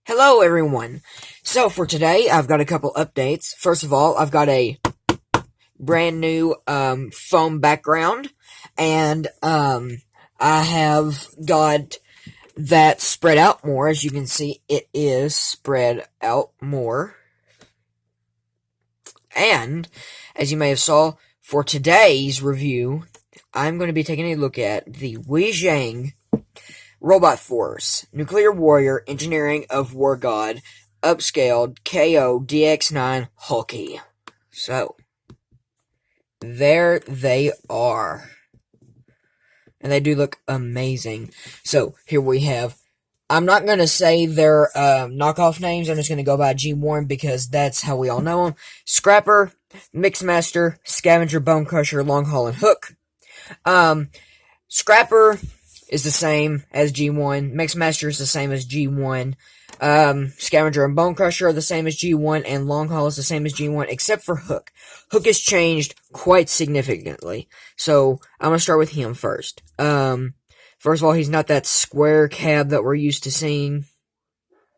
Hello everyone. So for today, I've got a couple updates. First of all, I've got a brand new foam background, and I have got that spread out more. As you can see, it is spread out more. And as you may have saw, for today's review, I'm going to be taking a look at the Weijiang Robot Force, Nuclear Warrior, Engineering of War God, upscaled KO DX9 Hulkie. So, there they are. And they do look amazing. So, here we have, I'm not going to say their knockoff names, I'm just going to go by G1 because that's how we all know them. Scrapper, Mixmaster, Scavenger, Bone Crusher, Long Haul, and Hook. Scrapper is the same as G1. Mixmaster is the same as G1. Scavenger and Bone Crusher are the same as G1, and Long Haul is the same as G1, except for Hook. Hook has changed quite significantly. So, I'm going to start with him first. First of all, he's not that square cab that we're used to seeing.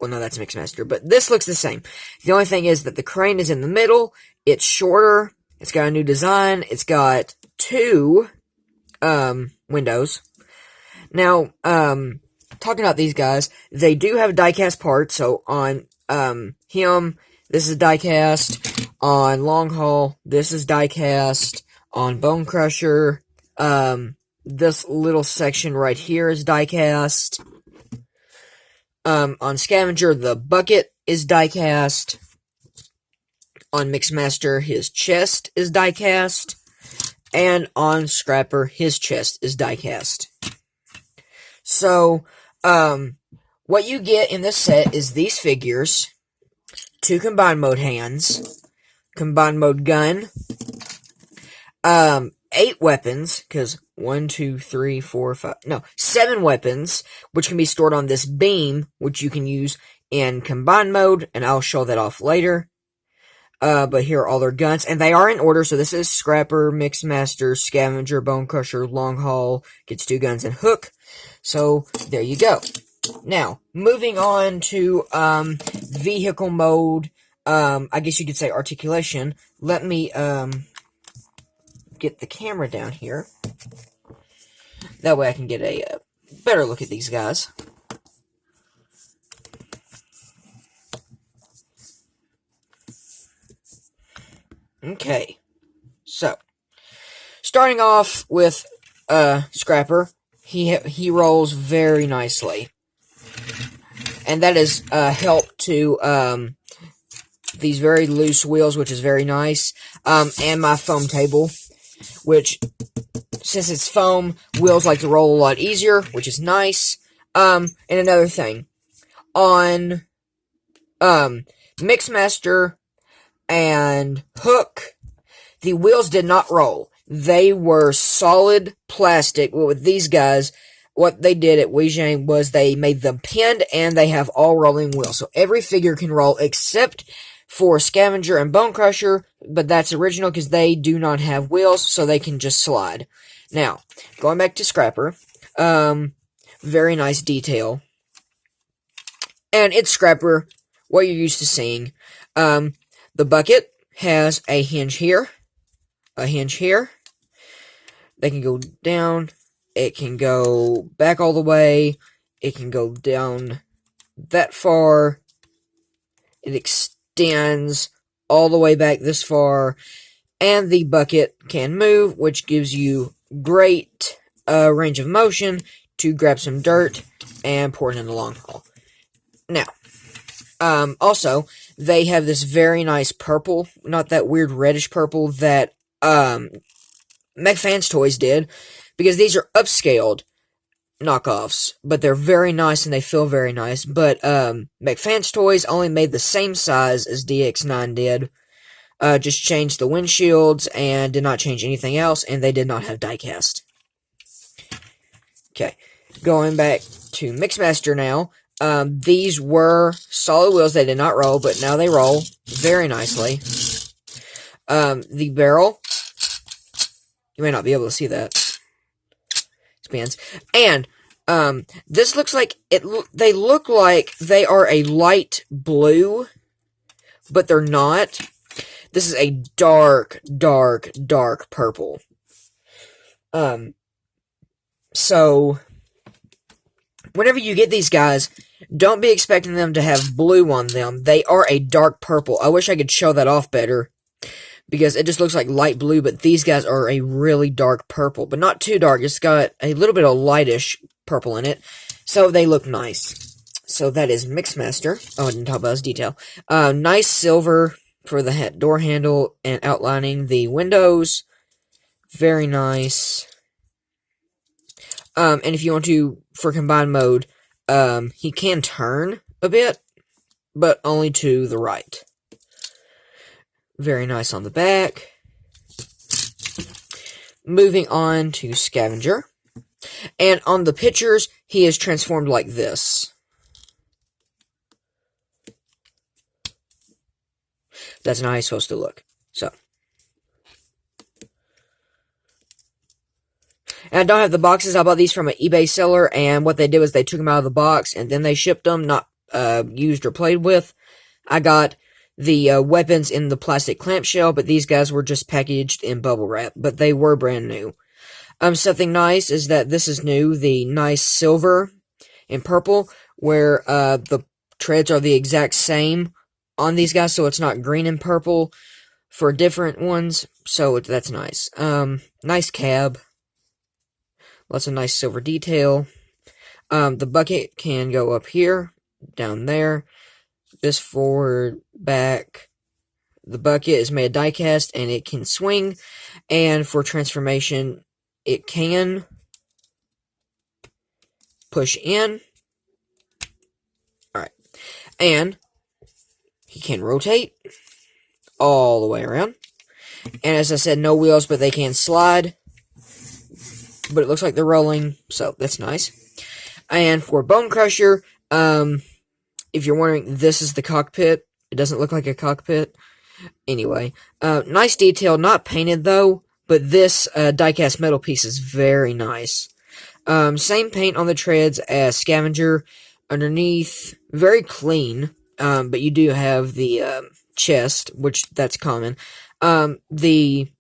Well, no, that's Mixmaster, but this looks the same. The only thing is that the crane is in the middle, it's shorter, it's got a new design, it's got two, windows. Now, talking about these guys, they do have die-cast parts, so on, him, this is die-cast, on Long Haul, this is die-cast, on Bone Crusher, this little section right here is die-cast, on Scavenger, the bucket is die-cast, on Mixmaster, his chest is die-cast, and on Scrapper, his chest is die-cast. So, what you get in this set is these figures, two combined mode hands, combined mode gun, 8 weapons, because 7 weapons, which can be stored on this beam, which you can use in combined mode, and I'll show that off later. But here are all their guns, and they are in order, so this is Scrapper, Mixmaster, Scavenger, Bone Crusher, Long Haul, gets 2 guns, and Hook. So, there you go. Now, moving on to, vehicle mode, I guess you could say articulation. Let me, get the camera down here. That way I can get a better look at these guys. Okay, so, starting off with, Scrapper, he rolls very nicely. And that is, helped to, these very loose wheels, which is very nice, and my foam table, which, since it's foam, wheels like to roll a lot easier, which is nice. And another thing, on, Mixmaster and Hook, the wheels did not roll. They were solid plastic. Well, with these guys, what they did at Weijiang was they made them pinned, and they have all rolling wheels. So every figure can roll except for Scavenger and Bone Crusher, but that's original because they do not have wheels, so they can just slide. Now, going back to Scrapper, very nice detail. And it's Scrapper, what you're used to seeing. The bucket has a hinge here, a hinge here. They can go down, it can go back all the way, it can go down that far, it extends all the way back this far, and the bucket can move, which gives you great range of motion to grab some dirt and pour it in the Long Haul. Now, also, they have this very nice purple, not that weird reddish purple that, McFans Toys did, because these are upscaled knockoffs, but they're very nice and they feel very nice, but, McFans Toys only made the same size as DX9 did, just changed the windshields and did not change anything else, and they did not have die-cast. Okay, going back to Mixmaster now, these were solid wheels, they did not roll, but now they roll very nicely. The barrel, you may not be able to see that, spins, and, This looks like they look like they are a light blue, but they're not. This is a dark, dark, dark purple. So whenever you get these guys, don't be expecting them to have blue on them. They are a dark purple. I wish I could show that off better, because it just looks like light blue, but these guys are a really dark purple, but not too dark. It's got a little bit of lightish purple in it, so they look nice. So that is Mixmaster. Oh, I didn't talk about his detail. Nice silver for the door handle and outlining the windows. Very nice. And if you want to, for combined mode, he can turn a bit, but only to the right. Very nice on the back. Moving on to Scavenger. And on the pictures, he is transformed like this. That's not how he's supposed to look. So. And I don't have the boxes. I bought these from an eBay seller, and what they did was they took them out of the box, and then they shipped them, not used or played with. I got the weapons in the plastic clamshell, but these guys were just packaged in bubble wrap, but they were brand new. Something nice is that this is new, the nice silver and purple, where the treads are the exact same on these guys, so it's not green and purple for different ones, so that's nice. Nice cab. Lots of nice silver detail. The bucket can go up here, down there. This forward, back. The bucket is made of die cast, and it can swing. And for transformation, it can push in. Alright. And he can rotate all the way around. And as I said, no wheels, but they can slide. But it looks like they're rolling, so that's nice. And for Bone Crusher, if you're wondering, this is the cockpit. It doesn't look like a cockpit. Anyway, nice detail, not painted though, but this die-cast metal piece is very nice. Same paint on the treads as Scavenger. Underneath, very clean, but you do have the chest, which that's common. The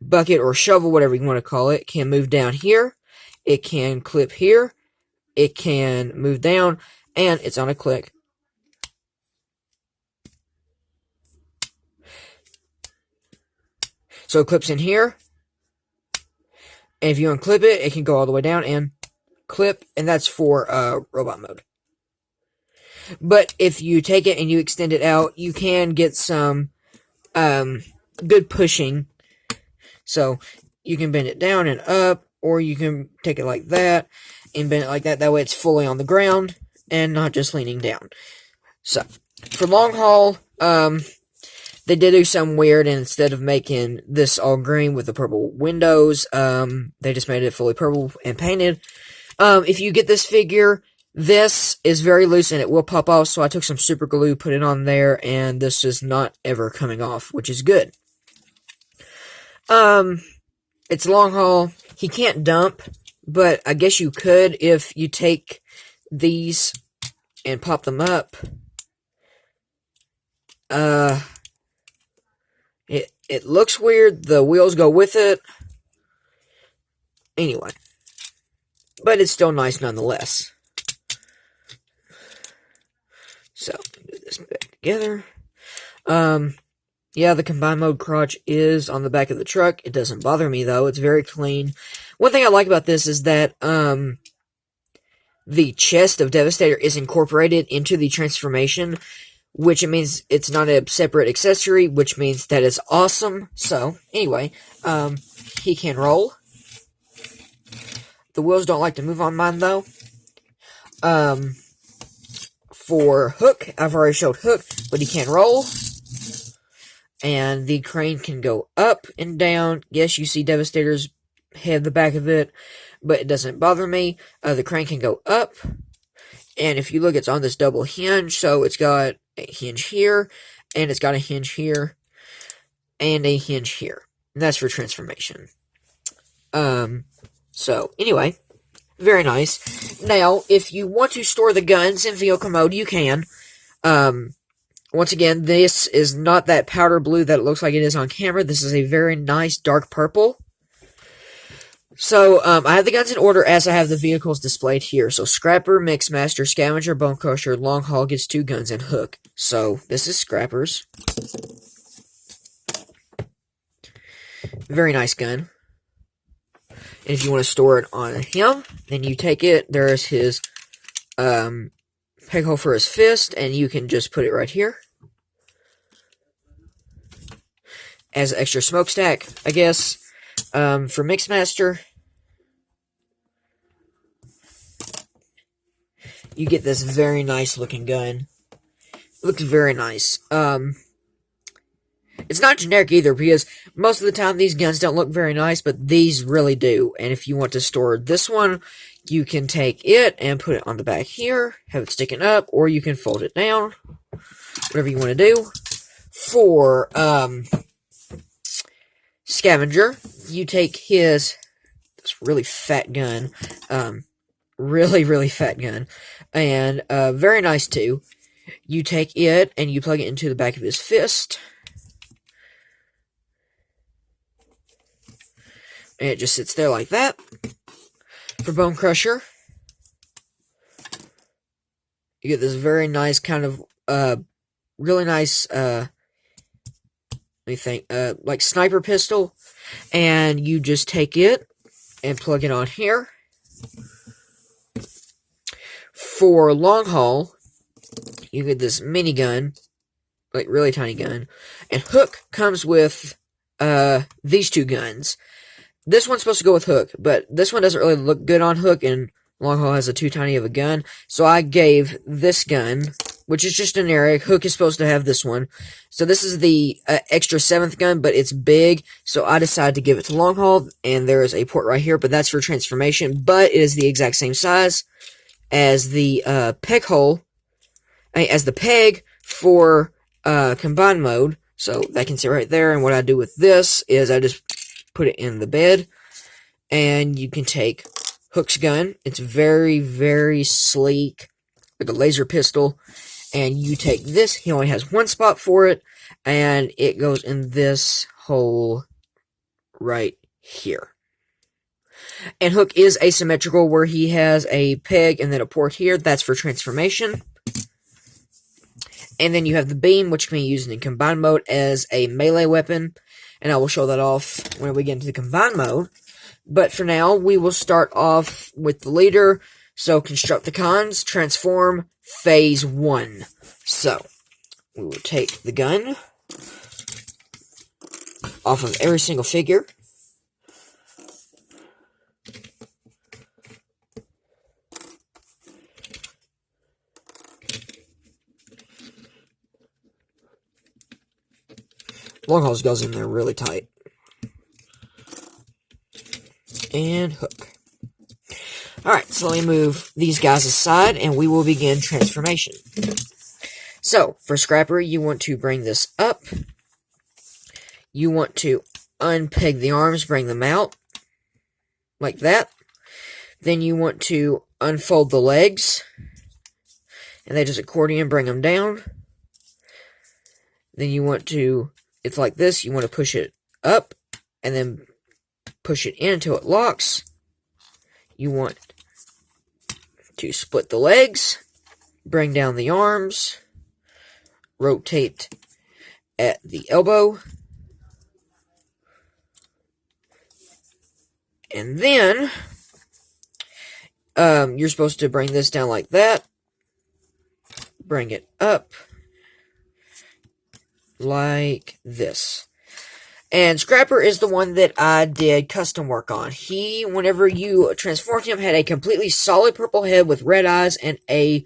bucket or shovel, whatever you want to call it, can move down here. It can clip here. It can move down, and it's on a click. So it clips in here, and if you unclip it, it can go all the way down and clip, and that's for robot mode. But if you take it and you extend it out, you can get some good pushing. So you can bend it down and up, or you can take it like that and bend it like that. That way it's fully on the ground and not just leaning down. So for long haul, they did do something weird, and instead of making this all green with the purple windows, they just made it fully purple and painted. If you get this figure, this is very loose and it will pop off, so I took some super glue, put it on there, and this is not ever coming off, which is good. It's long haul. He can't dump, but I guess you could if you take these and pop them up. It looks weird. The wheels go with it. Anyway. But it's still nice nonetheless. So, put this back together. Yeah, the combined mode crotch is on the back of the truck. It doesn't bother me, though. It's very clean. One thing I like about this is that, the chest of Devastator is incorporated into the transformation, which it means it's not a separate accessory, which means that is awesome. So, anyway, he can roll. The wheels don't like to move on mine, though. For Hook, I've already showed Hook, but he can roll. And the crane can go up and down. Yes, you see Devastator's head, the back of it, but it doesn't bother me. The crane can go up. And if you look, it's on this double hinge, so it's got a hinge here, and it's got a hinge here, and a hinge here. And that's for transformation. So, anyway, Very nice. Now, if you want to store the guns in vehicle mode, you can. Once again, this is not that powder blue that it looks like it is on camera. This is a very nice dark purple. So, I have the guns in order as I have the vehicles displayed here. So, Scrapper, Mixmaster, Scavenger, Bone Crusher, Long Haul gets 2 guns, and Hook. So, this is Scrapper's. Very nice gun. And if you want to store it on him, then you take it. There's his peg hole for his fist, and you can just put it right here. As an extra smokestack, I guess. For Mixmaster, you get this very nice looking gun. It looks very nice. It's not generic either, because most of the time these guns don't look very nice, but these really do. And if you want to store this one, you can take it and put it on the back here, have it sticking up, or you can fold it down. Whatever you want to do. For Scavenger, you take this really fat gun, really fat gun, and very nice too. You take it and you plug it into the back of his fist, and it just sits there like that. For Bone Crusher, you get this very nice kind of really nice let me think, like sniper pistol, and you just take it and plug it on here. For Long Haul, you get this minigun, like really tiny gun, and Hook comes with these 2 guns. This one's supposed to go with Hook, but this one doesn't really look good on Hook, and Long Haul has too tiny of a gun, so I gave this gun, which is just generic. Hook is supposed to have this one. So this is the extra 7th gun, but it's big, so I decided to give it to Long Haul, and there is a port right here, but that's for transformation, but it is the exact same size as the peg hole, as the peg for combined mode, so that can sit right there, and what I do with this is I just put it in the bed, and you can take Hook's gun. It's very sleek, like a laser pistol. And you take this, he only has 1 spot for it, and it goes in this hole right here. And Hook is asymmetrical, where he has a peg and then a port here. That's for transformation. And then you have the beam, which can be used in combined mode as a melee weapon. And I will show that off when we get into the combined mode. But for now, we will start off with the leader. So, construct the cons, transform, phase 1. So, we will take the gun off of every single figure. Long Haul goes in there really tight. And Hook. Alright, so let me move these guys aside, and we will begin transformation. So, for Scrapper, you want to bring this up. You want to unpeg the arms, bring them out, like that. Then you want to unfold the legs, and they just accordion, bring them down. Then you want to, it's like this, you want to push it up, and then push it in until it locks. You want to split the legs, bring down the arms, rotate at the elbow, and then you're supposed to bring this down like that, bring it up like this. And Scrapper is the one that I did custom work on. He, whenever you transformed him, had a completely solid purple head with red eyes and a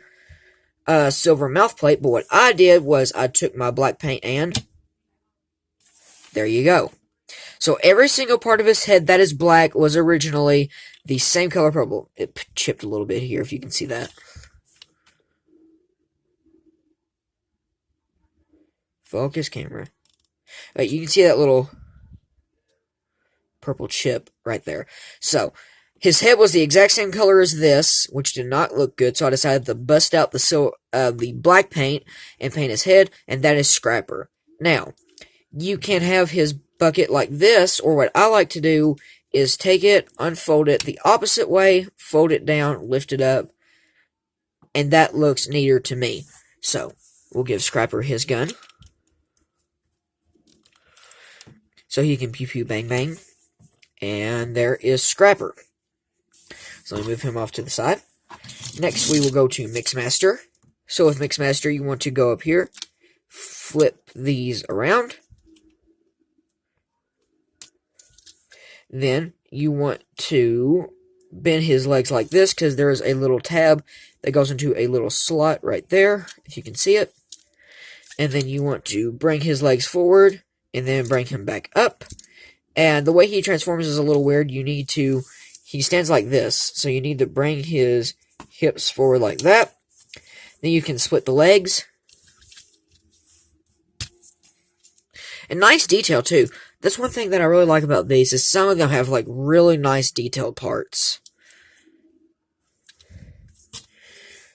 silver mouth plate. But what I did was I took my black paint and there you go. So every single part of his head that is black was originally the same color purple. It chipped a little bit here, if you can see that. Focus camera. You can see that little purple chip right there. So, His head was the exact same color as this, which did not look good, so I decided to bust out the black paint and paint his head, and that is Scrapper. Now, you can have his bucket like this, or what I like to do is take it, unfold it the opposite way, fold it down, lift it up, and that looks neater to me. So, we'll give Scrapper his gun, so he can pew pew bang bang, and there is Scrapper. So let me move him off to the side. Next, we will go to Mixmaster. So with Mixmaster, you want to go up here, flip these around. Then you want to bend his legs like this, because there is a little tab that goes into a little slot right there, if you can see it. And then you want to bring his legs forward, and then bring him back up. And the way he transforms is a little weird. He stands like this, so you need to bring his hips forward like that. Then you can split the legs. And nice detail, too. That's one thing that I really like about these, is some of them have, like, really nice detailed parts.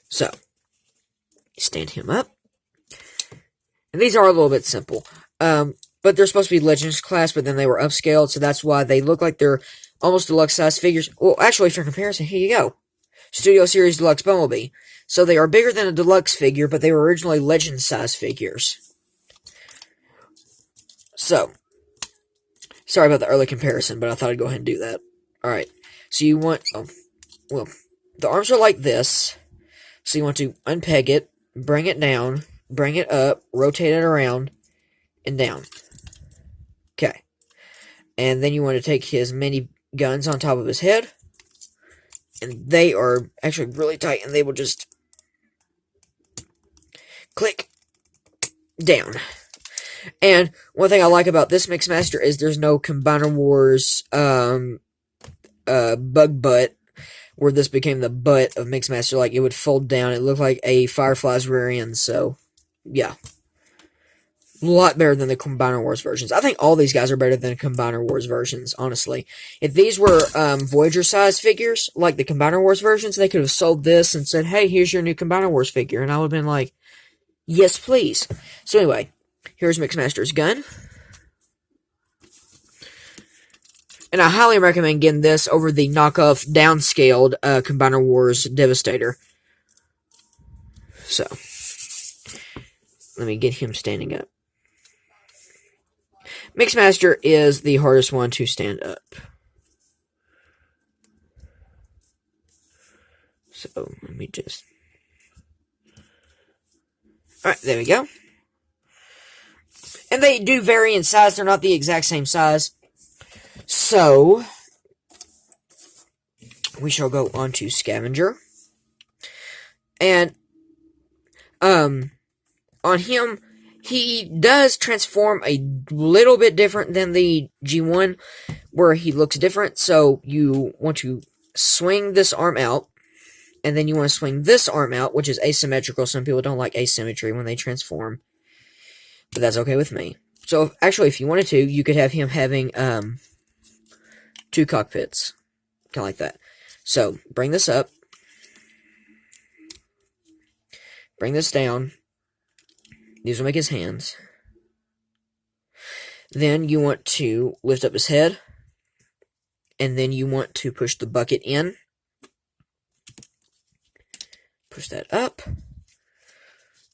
So, stand him up. And these are a little bit simple. But they're supposed to be Legends class, but then they were upscaled, so that's why they look like they're almost deluxe size figures. Well, actually, for comparison, here you go. Studio Series Deluxe Bumblebee. So they are bigger than a deluxe figure, but they were originally Legend size figures. So, sorry about the early comparison, but I thought I'd go ahead and do that. Alright, so you want, the arms are like this. So you want to unpeg it, bring it down, bring it up, rotate it around, and down. Okay. And then you want to take his mini guns on top of his head. And they are actually really tight, and they will just click down. And one thing I like about this Mixmaster is there's no Combiner Wars bug butt, where this became the butt of Mixmaster. Like, it would fold down. It looked like a Firefly's rear end, so, yeah. A lot better than the Combiner Wars versions. I think all these guys are better than Combiner Wars versions, honestly. If these were Voyager-sized figures, like the Combiner Wars versions, they could have sold this and said, hey, here's your new Combiner Wars figure. And I would have been like, yes, please. So anyway, here's Mixmaster's gun. And I highly recommend getting this over the knockoff, downscaled Combiner Wars Devastator. So, let me get him standing up. Mixmaster is the hardest one to stand up. So, let me just... Alright, there we go. And they do vary in size. They're not the exact same size. So, we shall go on to Scavenger. And, on him, he does transform a little bit different than the G1, where he looks different. So, you want to swing this arm out, and then you want to swing this arm out, which is asymmetrical. Some people don't like asymmetry when they transform, but that's okay with me. So, actually, if you wanted to, you could have him having, 2 cockpits. Kind of like that. So, bring this up. Bring this down. These will make his hands. Then you want to lift up his head. And then you want to push the bucket in. Push that up.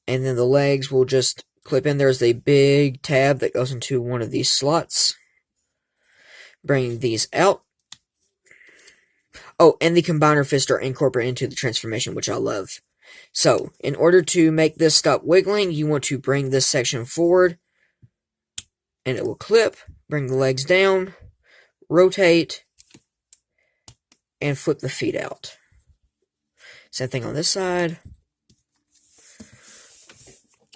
And then the legs will just clip in. There's a big tab that goes into one of these slots. Bring these out. Oh, and the Combiner Fist are incorporated into the transformation, which I love. So, in order to make this stop wiggling, you want to bring this section forward, and it will clip. Bring the legs down, rotate, and flip the feet out. Same thing on this side.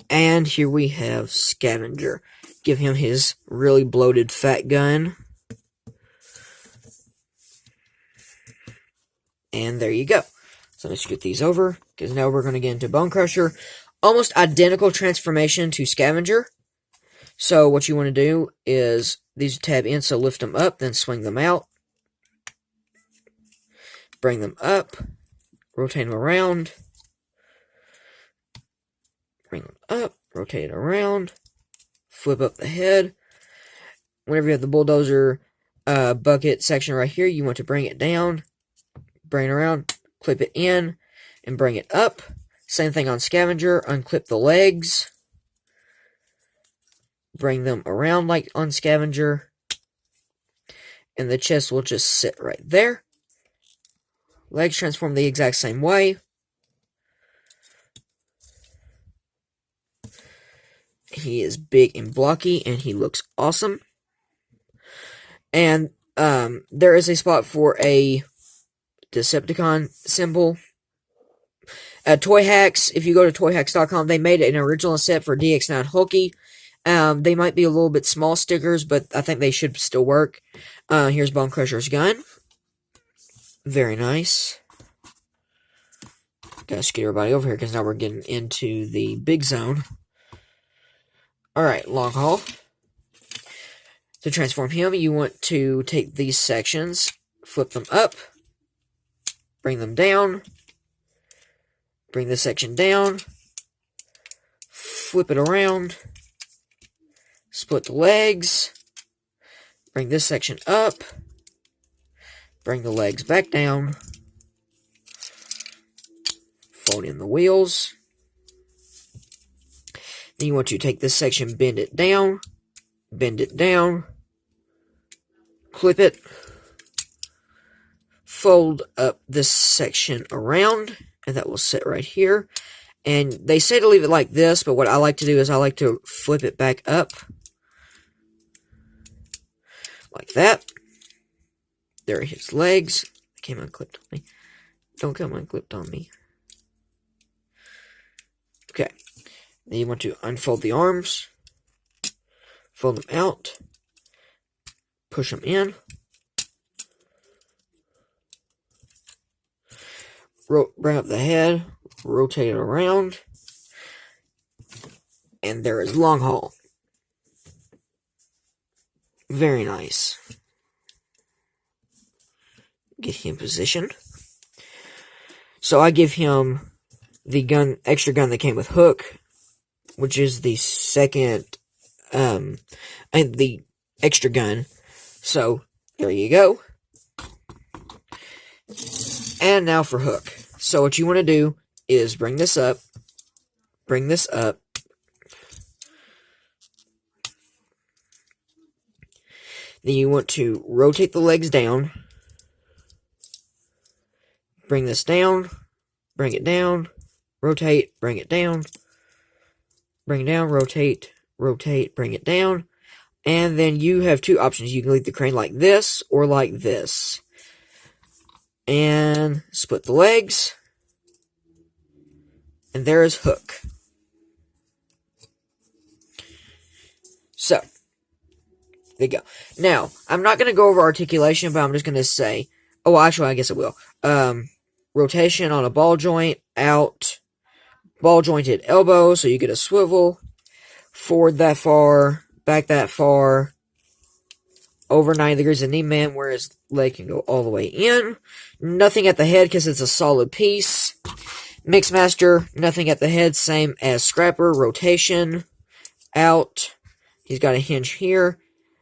And here we have Scavenger. Give him his really bloated fat gun. And there you go. So let's scoot these over, because now we're going to get into Bone Crusher. Almost identical transformation to Scavenger. So what you want to do is, these tab in, so lift them up, then swing them out. bring them up, rotate them around, bring them up, rotate it around, flip up the head. Whenever you have the bulldozer bucket section right here, you want to bring it down, bring it around, clip it in, and bring it up. Same thing on scavenger, unclip the legs, bring them around like on scavenger, and the chest will just sit right there. Legs transform the exact same way. He is big and blocky, and he looks awesome. And there is a spot for a Decepticon symbol. Toy Hacks, if you go to toyhacks.com, they made an original set for DX9 Hulkie. They might be a little bit small stickers, but I think they should still work. Here's Bone Crusher's gun. Very nice. Gotta scoot everybody over here, because now we're getting into the big zone. Alright, long haul. To transform him, you want to take these sections, flip them up, bring them down, bring this section down, flip it around, split the legs, bring this section up, bring the legs back down, fold in the wheels. Then you want to take this section, bend it down, clip it, fold up this section around, and that will sit right here. And they say to leave it like this, but what I like to do is I like to flip it back up, like that. There are his legs. It came unclipped on me. Don't come unclipped on me. Okay. Then you want to unfold the arms, fold them out, push them in, bring up the head, rotate it around, and there is long haul. Very nice. Get him positioned. So I give him the extra gun that came with Hook, which is the second, and the extra gun. So, there you go. And now for Hook. So what you want to do is bring this up, then you want to rotate the legs down, bring this down, bring it down, rotate, bring it down, bring it down, rotate, bring it down. And then you have two options. You can leave the crane like this or like this. And split the legs. And there is Hook. So, there you go. Now, I'm not going to go over articulation, but I'm just going to say, oh, actually, I guess I will. Rotation on a ball joint, out, ball jointed elbow, so you get a swivel, forward that far, back that far, over 90 degrees of knee man, where his leg can go all the way in. Nothing at the head, because it's a solid piece. Mixmaster, nothing at the head, same as Scrapper. Rotation, out. He's got a hinge here.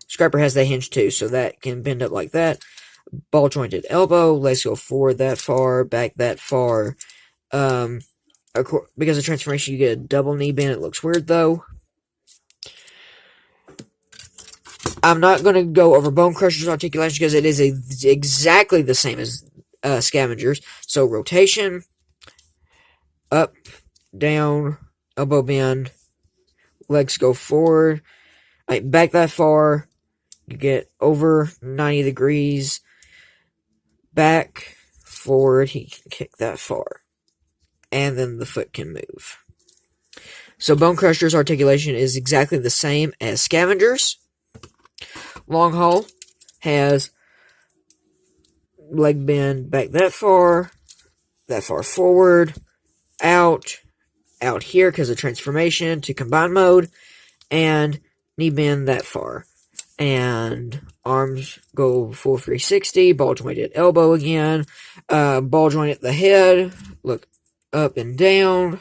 Scrapper has that hinge too, so that can bend up like that. Ball jointed elbow, legs go forward that far, back that far. Because of transformation, you get a double knee bend. It looks weird though. I'm not going to go over Bone Crusher's articulation because it is exactly the same as Scavenger's. So rotation, up, down, elbow bend, legs go forward, back that far, you get over 90 degrees, back, forward, he can kick that far, and then the foot can move. So Bone Crusher's articulation is exactly the same as Scavenger's. Long haul has leg bend back that far forward, out here because of transformation to combine mode, and knee bend that far. And arms go full 360, ball joint at elbow again, ball joint at the head, look up and down.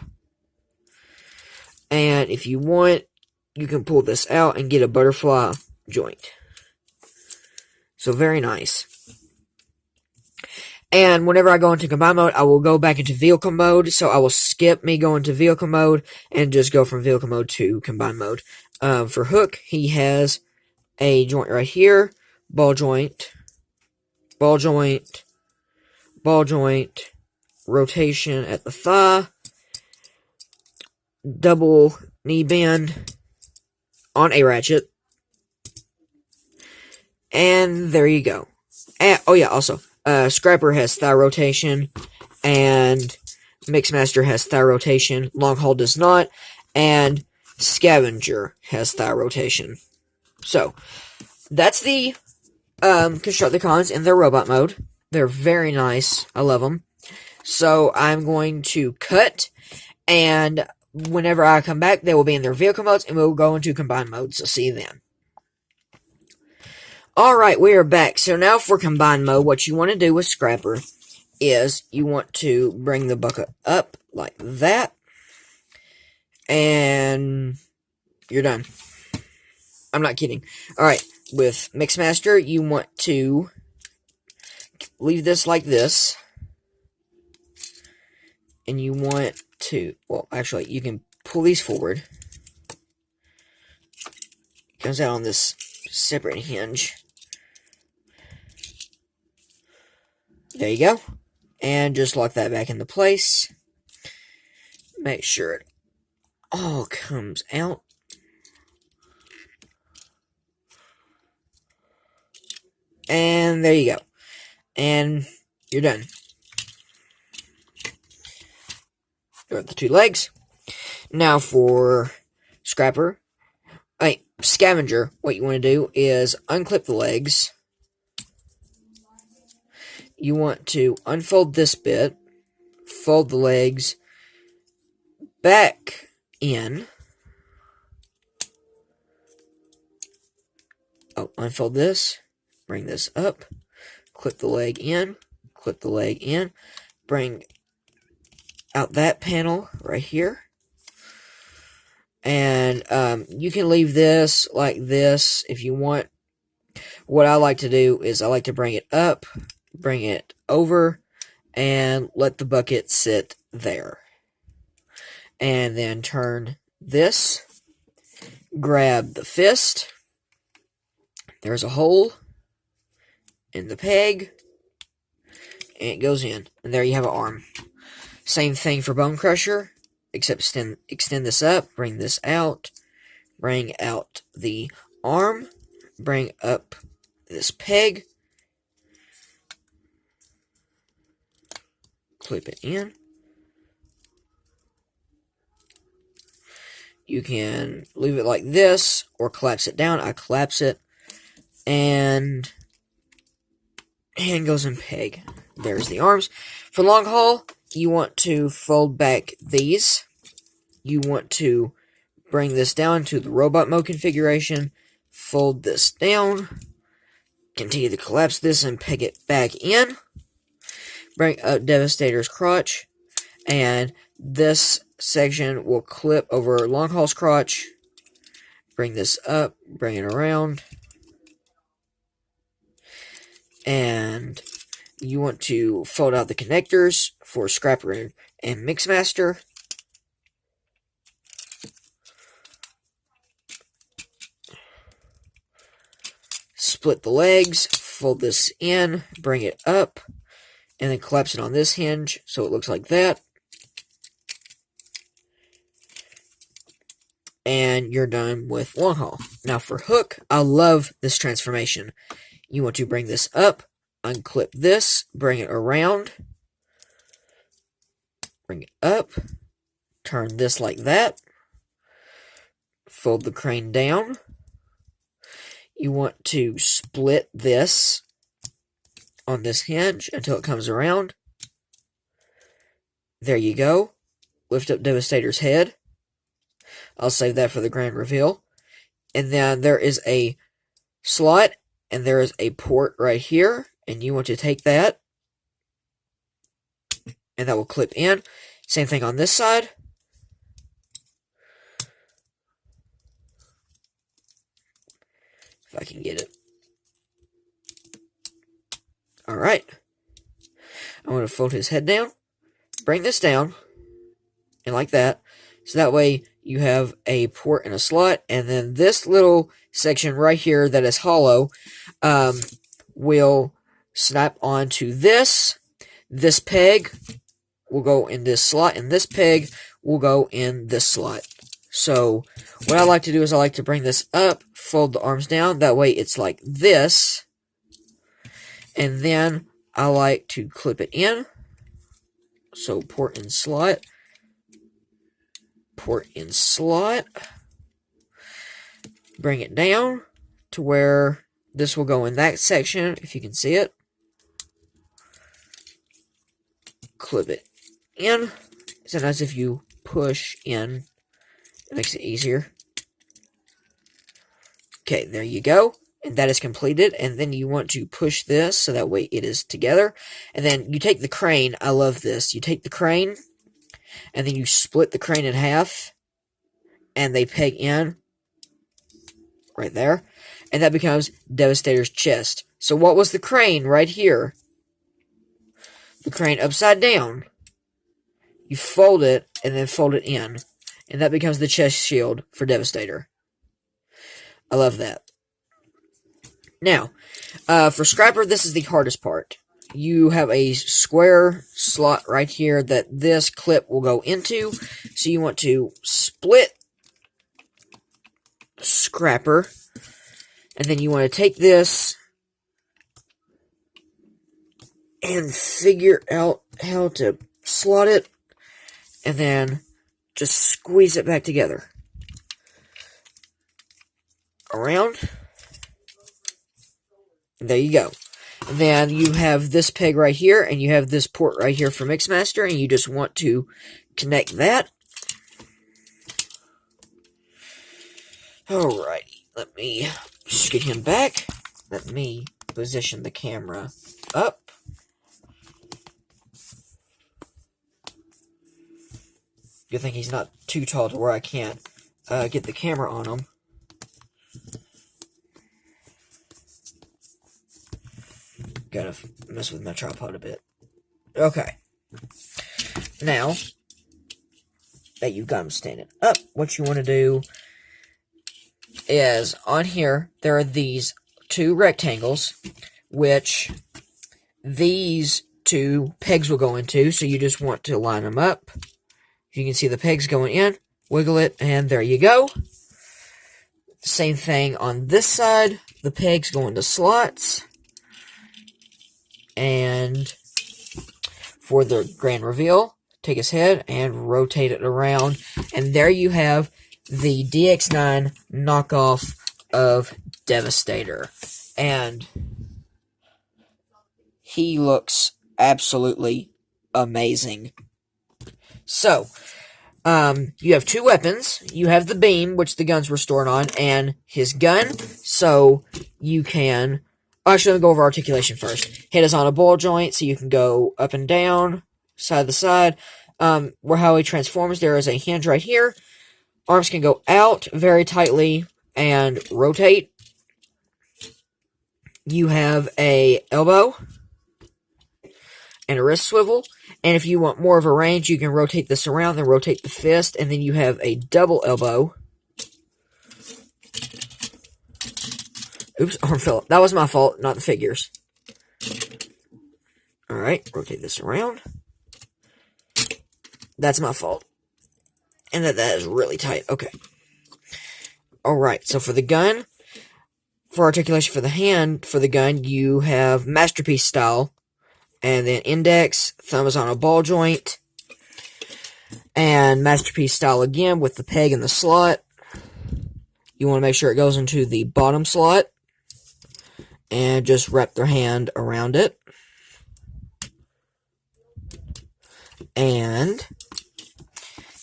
And if you want, you can pull this out and get a butterfly joint. So very nice. And whenever I go into combine mode, I will go back into vehicle mode. So I will skip me going to vehicle mode and just go from vehicle mode to combine mode. For Hook, he has a joint right here, ball joint, ball joint, ball joint, rotation at the thigh, double knee bend on a ratchet, and there you go. And, oh yeah, also, Scrapper has thigh rotation, and Mixmaster has thigh rotation, Long Haul does not, and Scavenger has thigh rotation. So, that's the Constructicons in their robot mode. They're very nice. I love them. So, I'm going to cut, and whenever I come back, they will be in their vehicle modes, and we'll go into combine mode. So, see you then. Alright, we are back. So now for combine mode, what you want to do with Scrapper is you want to bring the bucket up like that, and you're done. I'm not kidding. Alright, with Mixmaster, you want to leave this like this, and you want to, well, actually, you can pull these forward. It comes out on this separate hinge. There you go. And just lock that back into place. Make sure it all comes out. And there you go. And you're done. Got the two legs. Now for Scavenger, what you want to do is unclip the legs. You want to unfold this bit, fold the legs back in. Oh, unfold this, bring this up, clip the leg in, bring out that panel right here. And you can leave this like this if you want. What I like to do is I like to bring it up, bring it over, and let the bucket sit there. And then turn this, grab the fist, there's a hole in the peg, and it goes in, and there you have an arm. Same thing for Bone Crusher, except extend this up, bring this out, bring out the arm, bring up this peg, clip it in. You can leave it like this or collapse it down. I collapse it, and hand goes in peg. There's the arms. For Long Haul, you want to fold back these. You want to bring this down to the robot mode configuration, fold this down, continue to collapse this and peg it back in. Bring up Devastator's crotch, and this section will clip over Long Haul's crotch. Bring this up, bring it around, and you want to fold out the connectors for Scrapper and Mixmaster. Split the legs, fold this in, bring it up, and then collapse it on this hinge so it looks like that. And you're done with Long Haul. Now for Hook, I love this transformation. You want to bring this up, unclip this, bring it around, bring it up, turn this like that, fold the crane down. You want to split this on this hinge until it comes around. There you go. Lift up Devastator's head. I'll save that for the grand reveal. And then there is a slot, and there is a port right here, and you want to take that, and that will clip in. Same thing on this side. If I can get it. Alright. I'm going to fold his head down, bring this down, and like that. So that way you have a port and a slot, and then this little section right here that is hollow will snap onto this. This peg will go in this slot, and this peg will go in this slot. So what I like to do is I like to bring this up, fold the arms down, that way it's like this, and then I like to clip it in. So port in slot, port in slot, bring it down to where this will go in that section, if you can see it. Clip it in. Sometimes if you push in, it makes it easier. Okay, there you go. And that is completed. And then you want to push this so that way it is together. And then you take the crane. I love this. You take the crane, and then you split the crane in half, and they peg in right there. And that becomes Devastator's chest. So what was the crane right here? The crane upside down. You fold it, and then fold it in. And that becomes the chest shield for Devastator. I love that. Now, for Scrapper, this is the hardest part. You have a square slot right here that this clip will go into. So you want to split Scrapper. And then you want to take this and figure out how to slot it. And then just squeeze it back together. Around. And there you go. And then you have this peg right here, and you have this port right here for Mixmaster, and you just want to connect that. Alrighty, let me just get him back. Let me position the camera up. Good thing he's not too tall to where I can't get the camera on him. Gotta mess with my tripod a bit. Okay. Now that you've got him standing up, what you want to do is on here, there are these two rectangles, which these two pegs will go into, so you just want to line them up. You can see the pegs going in, wiggle it, and there you go. Same thing on this side. The pegs go into slots. And for the grand reveal, take his head and rotate it around. And there you have the DX9 knockoff of Devastator. And he looks absolutely amazing. So, you have two weapons. You have the beam, which the guns were stored on, and his gun. So, you can... Actually, let me go over articulation first. Head is on a ball joint, so you can go up and down, side to side. Where how he transforms, there is a hinge right here. Arms can go out very tightly and rotate. You have a elbow and a wrist swivel. And if you want more of a range, you can rotate this around, then rotate the fist, and then you have a double elbow. Oops, arm fell up. That was my fault, not the figures. Alright, rotate this around. That's my fault. And that is really tight. Okay. Alright, so for the gun, for articulation for the hand, for the gun, you have Masterpiece style. And then index, thumb is on a ball joint. And Masterpiece style again with the peg in the slot. You want to make sure it goes into the bottom slot. And just wrap their hand around it. And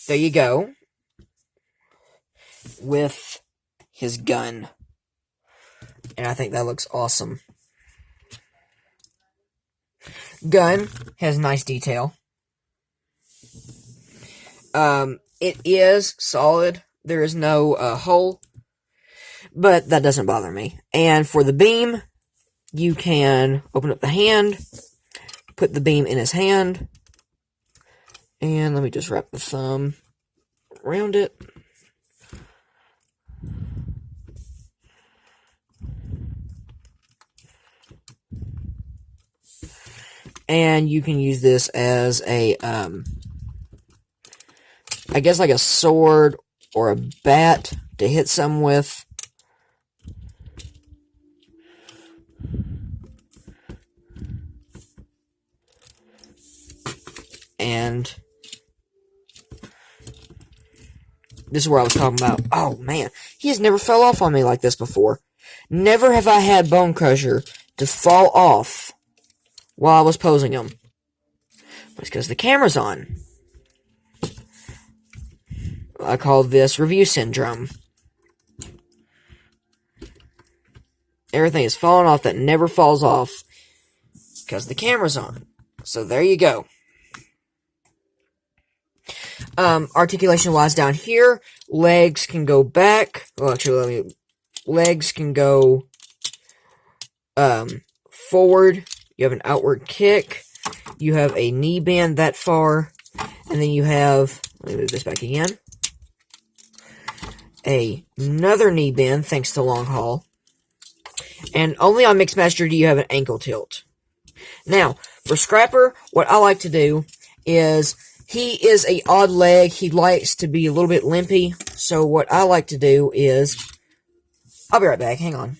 there you go. With his gun. and I think that looks awesome. Gun has nice detail. It is solid. There is no hole, but that doesn't bother me. And for the beam, you can open up the hand, put the beam in his hand, and let me just wrap the thumb around it. And you can use this as a, I guess like a sword or a bat to hit something with. And this is where I was talking about. Oh man, he has never fell off on me like this before. Never have I had Bone Crusher to fall off while I was posing him. But it's because the camera's on. I call this review syndrome. Everything is falling off that never falls off because the camera's on. So there you go. Articulation-wise down here, legs can go back. Well, actually, legs can go forward. You have an outward kick. You have a knee bend that far. And then you have, let me move this back again, another knee bend, thanks to long haul. And only on Mixmaster do you have an ankle tilt. Now, for Scrapper, what I like to do is, he is a odd leg. He likes to be a little bit limpy. So what I like to do is, I'll be right back, hang on.